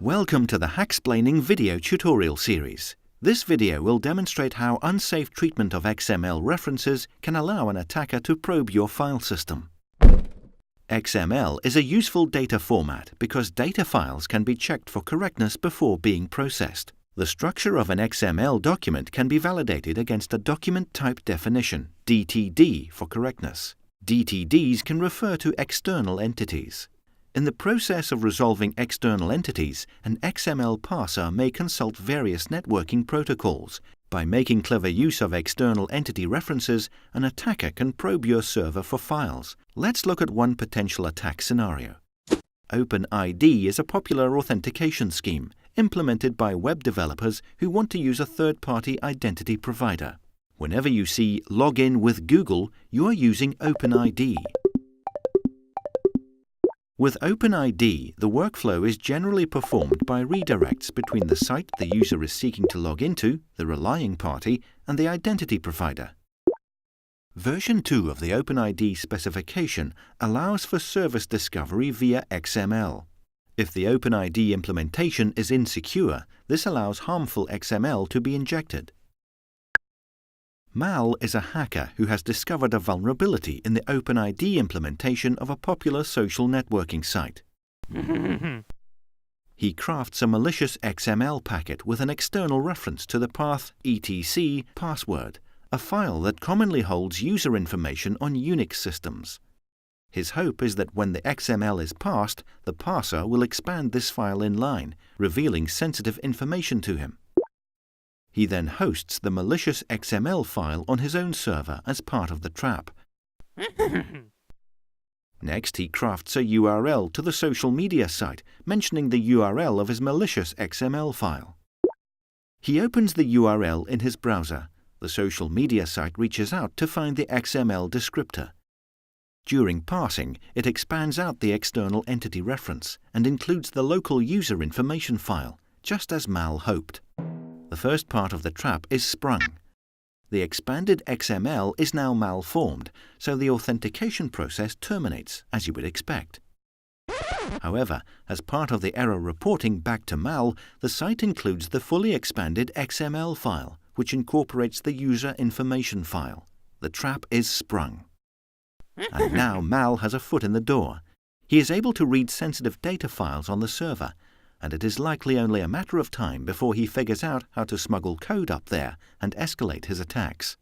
Welcome to the Hacksplaining video tutorial series. This video will demonstrate how unsafe treatment of XML references can allow an attacker to probe your file system. XML is a useful data format because data files can be checked for correctness before being processed. The structure of an XML document can be validated against a document type definition, DTD, for correctness. DTDs can refer to external entities. In the process of resolving external entities, an XML parser may consult various networking protocols. By making clever use of external entity references, an attacker can probe your server for files. Let's look at one potential attack scenario. OpenID is a popular authentication scheme implemented by web developers who want to use a third-party identity provider. Whenever you see "Login with Google," you are using OpenID. With OpenID, the workflow is generally performed by redirects between the site the user is seeking to log into, the relying party, and the identity provider. Version 2 of the OpenID specification allows for service discovery via XML. If the OpenID implementation is insecure, this allows harmful XML to be injected. Mal is a hacker who has discovered a vulnerability in the OpenID implementation of a popular social networking site. He crafts a malicious XML packet with an external reference to the path etc password, a file that commonly holds user information on Unix systems. His hope is that when the XML is parsed, the parser will expand this file in line, revealing sensitive information to him. He then hosts the malicious XML file on his own server as part of the trap. Next, he crafts a URL to the social media site, mentioning the URL of his malicious XML file. He opens the URL in his browser. The social media site reaches out to find the XML descriptor. During parsing, it expands out the external entity reference and includes the local user information file, just as Mal hoped. The first part of the trap is sprung. The expanded XML is now malformed, so the authentication process terminates, as you would expect. However, as part of the error reporting back to Mal, the site includes the fully expanded XML file, which incorporates the user information file. The trap is sprung. And now Mal has a foot in the door. He is able to read sensitive data files on the server, and it is likely only a matter of time before he figures out how to smuggle code up there and escalate his attacks.